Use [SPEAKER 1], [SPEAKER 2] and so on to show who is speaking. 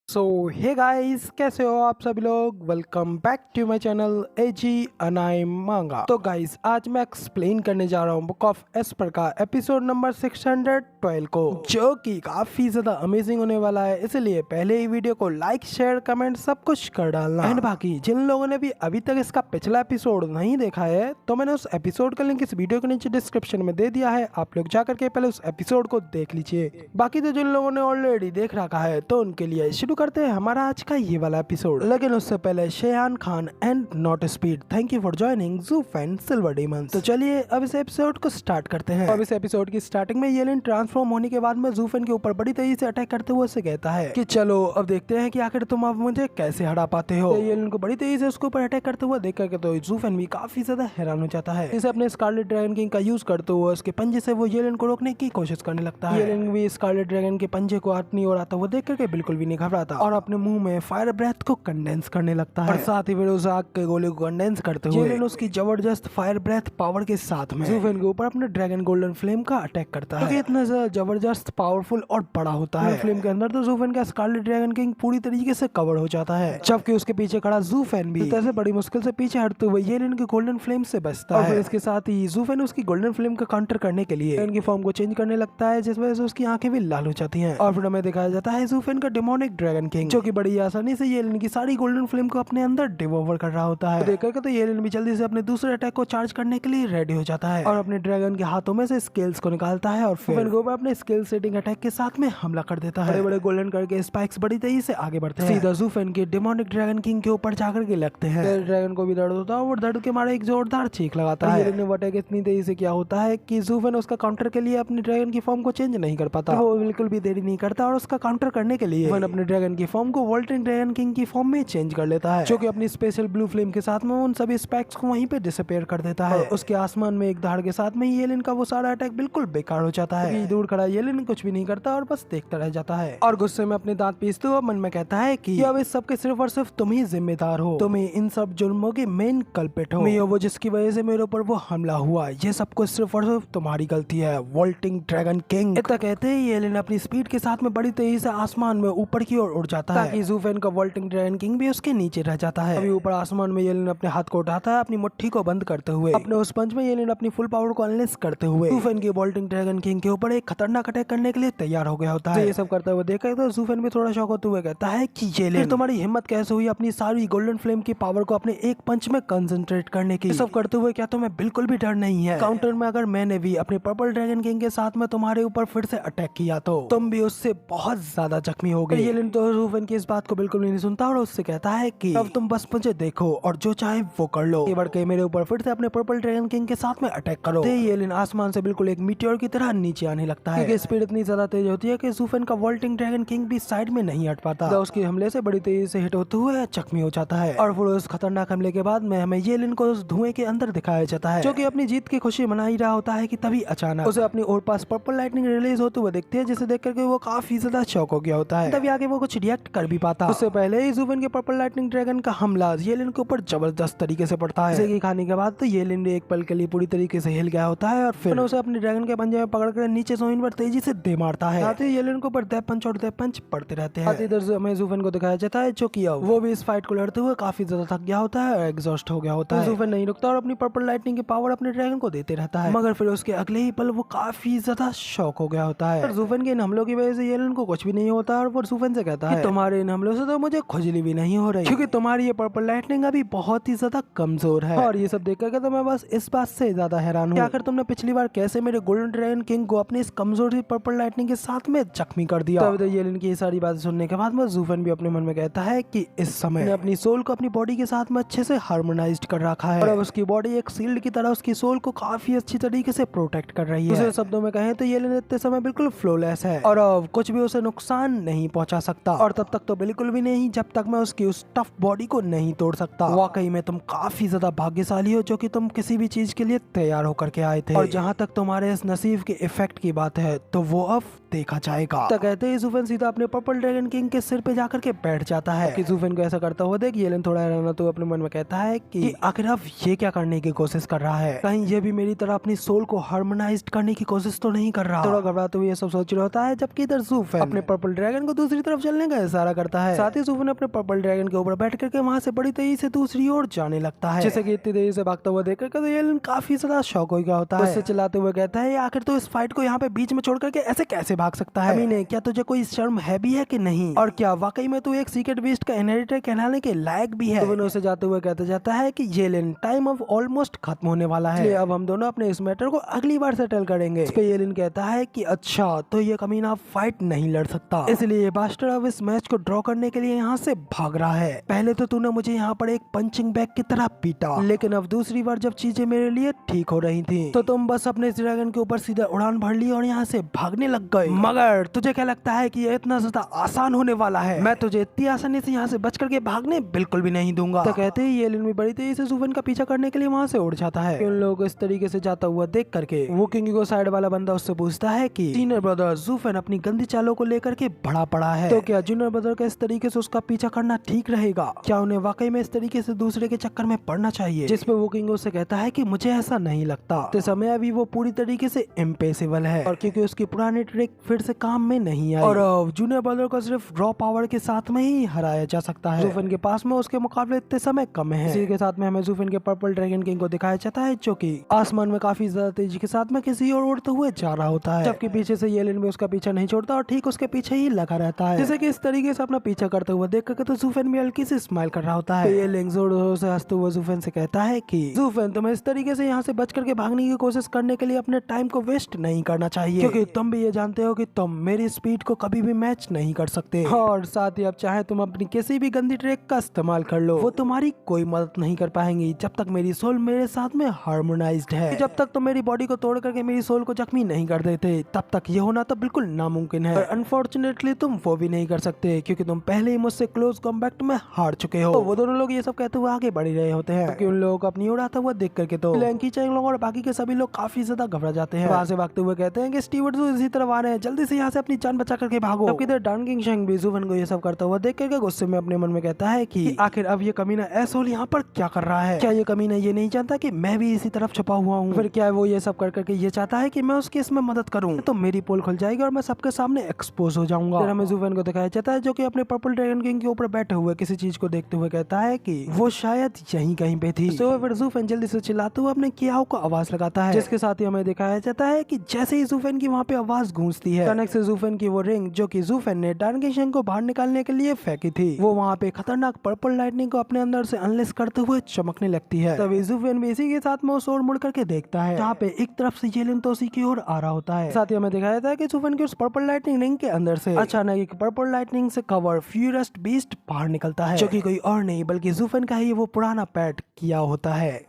[SPEAKER 1] सो hey guys, कैसे हो आप सभी लोग। Welcome back to my channel AG अनाई मांगा। तो गाइस, आज मैं एक्सप्लेन करने जा रहा हूँ बुक ऑफ एस्पर का एपिसोड नंबर 612 को, जो कि काफी ज्यादा अमेजिंग होने वाला है। इसलिए पहले ही वीडियो को लाइक शेयर कमेंट सब कुछ कर डालना। एंड बाकी जिन लोगों ने भी अभी तक इसका पिछला एपिसोड नहीं देखा है, तो मैंने उस एपिसोड का लिंक इस वीडियो के नीचे डिस्क्रिप्शन में दे दिया है। आप लोग जाकर के पहले उस एपिसोड को देख लीजिए। बाकी तो जिन लोगों ने ऑलरेडी देख रखा है, तो उनके लिए शुरू करते हैं हमारा आज का ये वाला एपिसोड। लेकिन उससे पहले Shayan Khan and not speed, thank you for joining ज़ूफ एंड सिल्वर डीमंस। तो चलिए अब इस एपिसोड को स्टार्ट करते हैं। अब इस एपिसोड की स्टार्टिंग में येलिन ट्रांसफॉर्म होने के बाद में ज़ूफेन के ऊपर बड़ी तेजी से अटैक करते हुए उसे कहता है कि चलो अब देखते हैं कि आखिर तुम अब मुझे कैसे हरा पाते हो। येलिन को बड़ी तेजी से उसके ऊपर अटैक करते हुए देख करके तो ज़ूफेन भी काफी ज्यादा हैरान हो जाता है। इसे अपने स्कारलेट ड्रैगन किंग का यूज करते हुए उसके पंजे से वो येलिन को रोकने की कोशिश करने लगता है। येलिन भी स्कारलेट ड्रैगन के पंजे को अपनी ओर आता हुआ देख करके बिल्कुल भी नहीं घबराता और अपने मुंह में फायर ब्रेथ को कंडेंस करने लगता है। और साथ ही फिर उस आग के गोले को कंडेंस करते हुए येलिन उसकी जबरदस्त फायर ब्रेथ पावर के साथ में ज़ूफेन के ऊपर अपने ड्रैगन गोल्डन फ्लेम का अटैक करता है। इतना ज्यादा जबरदस्त पावरफुल और बड़ा होता है। फ्लेम के अंदर तो ज़ूफेन का स्कारलेट ड्रैगन किंग पूरी तरीके से कवर हो जाता है, जबकि उसके पीछे खड़ा ज़ूफेन भी ऐसे बड़ी मुश्किल से पीछे हटते हुए येलिन के गोल्डन फ्लेम से बचता है। इसके साथ ही ज़ूफेन उसकी गोल्डन फ्लेम का काउंटर करने के लिए इनकी फॉर्म को चेंज करने लगता है, जिस वजह से उसकी आंखें भी लाल हो जाती हैं। और फिर हमें दिखाया जाता है ज़ूफेन का डेमोनिक ड्रैगन किंग, जो कि बड़ी आसानी से येलिन की सारी गोल्डन फ्लेम को अपने अंदर डिवोवर कर रहा होता है। देख करके तो येलिन भी जल्दी से अपने दूसरे अटैक को चार्ज करने के लिए रेडी हो जाता है और अपने ड्रैगन के हाथों में से स्केल्स को निकालता है और फिर अपने स्केल सेटिंग अटैक के साथ में हमला कर देता है। बड़े बड़े गोल्डन करके स्पाइक्स बड़ी तेजी से आगे बढ़ते हैं, सीधा ज़ूफेन के डेमोनिक ड्रैगन किंग के ऊपर जाकर के लगते हैं। ड्रैगन को भी दर्द होता है और दर्द के मारे एक जोरदार चीख लगाता है। येलिन अटैक इतनी तेजी से क्या होता है कि ज़ूफेन उसका काउंटर के लिए अपनी ड्रैगन की फॉर्म को चेंज नहीं कर पाता। वो बिल्कुल भी देरी नहीं करता और उसका काउंटर करने के लिए अपने ड्रैगन की फॉर्म को वोल्टिंग ड्रैगन किंग की फॉर्म में चेंज कर लेता है, जो कि अपनी स्पेशल ब्लू फ्लेम के साथ में उन सभी स्पाइक्स को वहीं पे डिसअपीयर कर देता है। उसके आसमान में एक धाड़ के साथ में येलिन का वो सारा अटैक बिल्कुल बेकार हो जाता है। दूर खड़ा येलिन कुछ भी नहीं करता और बस देखता रह जाता है और गुस्से में अपने दांत पीसते हुए मन में कहता है कि अब इस सब के सिर्फ और सिर्फ तुम ही जिम्मेदार हो, तुम ही इन सब जुर्मों के मेन कल्प्रिट हो। मैं वो जिसकी वजह से मेरे ऊपर वो हमला हुआ, ये सब कुछ सिर्फ और सिर्फ तुम्हारी गलती है, वोल्टिंग ड्रैगन किंग। इतना कहते ही येलिन अपनी स्पीड के साथ में बड़ी तेजी से आसमान में ऊपर की ओर उड़ जाता है, ताकि ज़ूफेन का वोल्टिंग ड्रैगन किंग भी उसके नीचे रह जाता है। अभी ऊपर आसमान में येलिन अपने हाथ को उठाता है, अपनी मुट्ठी को बंद करते हुए अपने उस पंच में येलिन अपनी फुल पावर को अनलेस करते हुए ज़ूफेन की वोल्टिंग ड्रैगन किंग के ऊपर एक खतरनाक अटैक करने के लिए तैयार हो गया होता है। ये सब करते हुए देखा तो ज़ूफेन भी थोड़ा शॉक होते हुए कहता है कि येलिन, तुम्हारी हिम्मत कैसे हुई अपनी सारी गोल्डन फ्लेम की पावर को अपने एक पंच में कंसंट्रेट करने की। सब करते हुए क्या तुम्हें बिल्कुल भी डर नहीं है? काउंटर में अगर मैंने भी अपने पर्पल ड्रैगन किंग के साथ में तुम्हारे ऊपर फिर से अटैक किया तो तुम भी उससे बहुत ज्यादा जख्मी हो गए। येलिन तो ज़ूफेन की इस बात को बिल्कुल नहीं सुनता और उससे कहता है कि अब तुम बस मुझे देखो और जो चाहे वो कर लो, बढ़ के मेरे ऊपर फिर से अपने पर्पल ड्रैगन किंग के साथ में अटैक करो। येलिन आसमान से बिल्कुल एक मीटियोर की तरह नीचे आने लगता है, क्योंकि स्पीड इतनी ज्यादा तेज होती है कि ज़ूफेन का वोल्टिंग ड्रैगन किंग भी साइड में नहीं हट पाता। उसके हमले से बड़ी तेजी से हिट होते हुए जख्मी हो जाता है और फिर उस खतरनाक हमले के बाद में हमें येलिन को उस धुएं के अंदर दिखाया जाता है, जो कि अपनी जीत की खुशी मना ही रहा होता है कि तभी अचानक उसे अपनी और पास पर्पल लाइटनिंग रिलीज होते हुए दिखती है, जिसे देख करके वो काफी ज्यादा शॉक हो गया होता है। तभी आगे वो कुछ रिएक्ट कर भी पाता। उससे पहले ही ज़ूफेन के पर्पल लाइटनिंग ड्रैगन का हमला येलिन के ऊपर जबरदस्त तरीके से पड़ता है। इसे खाने के बाद तो येलिन एक पल के लिए पूरी तरीके से हिल गया होता है और फिर उसे अपने ड्रैगन के पंजे में पकड़कर नीचे जमीन पर तेजी से दे मारता है। साथ ही येलिन के ऊपर दैप पंच और दैप पंच पड़ते रहते हैं। इधर से हमें ज़ूफेन को दिखाया जाता है, जो कि वो भी इस फाइट को लड़ते हुए काफी ज्यादा थक गया होता है और एग्जॉस्ट हो गया होता है। ज़ूफेन नहीं रुकता और अपनी पर्पल लाइटनिंग की पावर अपने ड्रैगन को देते रहता है, मगर फिर उसके अगले ही पल वो काफी ज्यादा शॉक हो गया होता है। ज़ूफेन के इन हमलों की वजह से येलिन को कुछ भी नहीं होता और वो ज़ूफेन से कहता है तुम्हारे इन हमलों से तो मुझे खुजली भी नहीं हो रही, क्योंकि तुम्हारी ये पर्पल लाइटनिंग अभी बहुत ही ज्यादा कमजोर है। और ये सब देख करके तो मैं बस इस बात से ज्यादा हैरान हूँ, आखिर तुमने पिछली बार कैसे मेरे गोल्डन ड्रैगन किंग को अपनी इस कमजोर सी पर्पल लाइटनिंग के साथ में जख्मी कर दिया। तब येलिन की ये सारी बातें सुनने के बाद में ज़ूफेन भी अपने मन में कहता है कि इस समय अपनी सोल को अपनी बॉडी के साथ में अच्छे से हार्मोनाइज्ड कर रखा है और अब उसकी बॉडी एक सील्ड की तरह उसकी सोल को काफी अच्छी तरीके से प्रोटेक्ट कर रही है। दूसरे शब्दों में कहें तो येलिन इतने समय बिल्कुल फ्लॉलेस है और अब कुछ भी उसे नुकसान नहीं पहुंचा सकता, और तब तक तो बिल्कुल भी नहीं जब तक मैं उसकी उस टफ बॉडी को नहीं तोड़ सकता। वाकई में तुम काफी ज्यादा भाग्यशाली हो, जो कि तुम किसी भी चीज के लिए तैयार होकर के आए थे। और जहाँ तक तुम्हारे इस नसीब के इफेक्ट की बात है, तो वो अब देखा जाएगा। तो कहते ही ज़ूफेन सीधा अपने पर्पल ड्रैगन किंग के सिर पे जाकर के बैठ जाता है कि ज़ूफेन को ऐसा करता हुआ देख येलन थोड़ा हैरान तो अपने मन में कहता है कि आखिर अब ये क्या करने की कोशिश कर रहा है, कहीं ये भी मेरी तरह अपनी सोल को हार्मोनाइज्ड करने की कोशिश तो नहीं कर रहा। थोड़ा घबराते हुए ये सब सोच रहा होता है, जबकि इधर ज़ूफेन अपने पर्पल ड्रैगन को दूसरी तरफ चलने का इशारा करता है। साथ ही ज़ूफेन अपने पर्पल ड्रैगन के ऊपर बैठ करके वहाँ से बड़ी तेजी से दूसरी ओर जाने लगता है। जैसे कि इतनी तेजी से भागता हुआ देख करके येलन काफी ज्यादा शॉक हो गया होता है। उससे चिल्लाते हुए कहता है आखिर तो इस फाइट को यहाँ पे बीच में छोड़ करके ऐसे कैसे भाग सकता है? अमीने, क्या तुझे कोई शर्म है भी है कि नहीं? और क्या वाकई में तू एक सीक्रेट बीस्ट का इनहेरिटर कहलाने के लायक भी है? तो उसे जाते हुए कहता जाता है कि येलन, टाइम अब ऑलमोस्ट खत्म होने वाला है, अब हम दोनों अपने इस मैटर को अगली बार सेटल करेंगे। इस पे येलन कहता है कि अच्छा तो ये कमीना फाइट नहीं लड़ सकता, इसलिए ये बास्टर्ड अब इस मैच को ड्रॉ करने के लिए यहाँ से भाग रहा है। पहले तो तूने मुझे यहाँ पर एक पंचिंग बैग की तरह पीटा, लेकिन अब दूसरी बार जब चीजें मेरे लिए ठीक हो रही थी तो तुम बस अपने ड्रैगन के ऊपर सीधा उड़ान भर ली और यहाँ से भागने लग गए। मगर तुझे क्या लगता है कि ये इतना ज्यादा आसान होने वाला है? मैं तुझे इतनी आसानी से यहाँ से बच करके भागने बिल्कुल भी नहीं दूंगा। तो कहते ही येलन भी बड़ी तेजी से ज़ूफेन का पीछा करने के लिए वहाँ से उड़ जाता है। उन लोगों को इस तरीके से जाता हुआ देख करके वो किंग को साइड वाला बंदा उससे पूछता है कि जूनियर ब्रदर, ज़ूफेन अपनी गंदी चालों को लेकर के बड़ा पड़ा है, तो क्या जूनियर ब्रदर का इस तरीके से उसका पीछा करना ठीक रहेगा? क्या उन्हें वाकई में इस तरीके से दूसरे के चक्कर में पड़ना चाहिए? जिसपे वो किंग उससे कहता है कि मुझे ऐसा नहीं लगता। तो समय अभी वो पूरी तरीके से इम्पेसिबल है और क्योंकि उसकी पुरानी ट्रिक फिर से काम में नहीं आई और जूनियर ब्रदर को सिर्फ रॉ पावर के साथ में ही हराया जा सकता है। ज़ूफेन के पास में उसके मुकाबले इतने समय कम है। इसी के साथ में हमें ज़ूफेन के पर्पल ड्रैगन किंग को दिखाया जाता है जो कि आसमान में काफी ज्यादा तेजी के साथ में किसी और उड़ते हुए जा रहा होता है, जबकि पीछे से येलन भी उसका पीछा नहीं छोड़ता और ठीक उसके पीछे ही लगा रहता है। जैसे कि इस तरीके से अपना पीछा करते हुए देख करके तो ज़ूफेन भी हल्की से स्माइल कर रहा होता है। येलन जोर जोर से हंसते हुए ज़ूफेन से कहता है कि ज़ूफेन, तुम्हें इस तरीके से यहाँ से बच करके भागने की कोशिश करने के लिए अपने टाइम को वेस्ट नहीं करना चाहिए, क्योंकि तुम भी ये जानते हो कि तुम मेरी स्पीड को कभी भी मैच नहीं कर सकते। और साथ ही अब चाहे तुम अपनी किसी भी गंदी ट्रिक का इस्तेमाल कर लो, वो तुम्हारी कोई मदद नहीं कर पाएंगी जब तक मेरी सोल मेरे साथ में हार्मोनाइज्ड है। जब तक तुम मेरी बॉडी को तोड़ करके मेरी सोल को जख्मी नहीं कर देते, तब तक ये होना तो बिल्कुल नामुमकिन है। और अनफॉर्चुनेटली तुम वो भी नहीं कर सकते क्योंकि तुम पहले ही मुझसे क्लोज कॉम्बैक्ट में हार चुके हो। तो वो दोनों लोग ये सब कहते हुए आगे बढ़ रहे होते हैं क्योंकि उन लोगों को अपनी उड़ाता हुआ देख करके तो लैंकी चैंग लोग और बाकी के सभी लोग काफी ज्यादा घबरा जाते हैं। वहाँ से भागते हुए कहते हैं कि स्टीवर्ट इसी तरफ आ रहे हैं, जल्दी से यहाँ से अपनी जान बचा करके भागो। जबकि इधर डान किंग शेंग भी ज़ूफेन को ये सब करता हुआ देख करके गुस्से में अपने मन में कहता है कि आखिर अब ये कमीना एसोल यहाँ पर क्या कर रहा है? क्या ये कमीना ये नहीं जानता कि मैं भी इसी तरफ छुपा हुआ हूँ? फिर क्या वो ये सब कर करके ये चाहता है कि मैं उसकी इसमें मदद करूँ तो मेरी पोल खुल जाएगी और मैं सबके सामने एक्सपोज हो जाऊंगा। फिर हमें ज़ूफेन को दिखाया जाता है जो कि अपने पर्पल ड्रैगन किंग के ऊपर बैठे हुए किसी चीज को देखते हुए कहता है कि वो शायद यहीं कहीं पे थी। तो फिर ज़ूफेन जल्दी से चिल्लाते हुए अपने कियाओ को आवाज लगाता है, जिसके साथ ही हमें दिखाया जाता है कि जैसे ही ज़ूफेन की वहाँ पे आवाज गूंजती है, अचानक से ज़ूफेन की वो रिंग जो कि ज़ूफेन ने डान किंग शेंग को बाहर निकालने के लिए फेंकी थी, वो वहाँ पे खतरनाक पर्पल लाइटनिंग को अपने अंदर से अनलेस करते हुए चमकने लगती है। तभी ज़ूफेन भी इसी के साथ में उस ओर मुड़ करके देखता है जहाँ पे एक तरफ से येलन तो उसी की ओर आ रहा होता है। साथ ही हमें दिखाया जाता है कि ज़ूफेन की उस पर्पल लाइटनिंग रिंग के अंदर से अचानक एक पर्पल लाइटनिंग से कवर फ्यूरियस बीस्ट बाहर निकलता है, जो कि कोई और नहीं बल्कि ज़ूफेन का ही वो पुराना पेट किया होता है।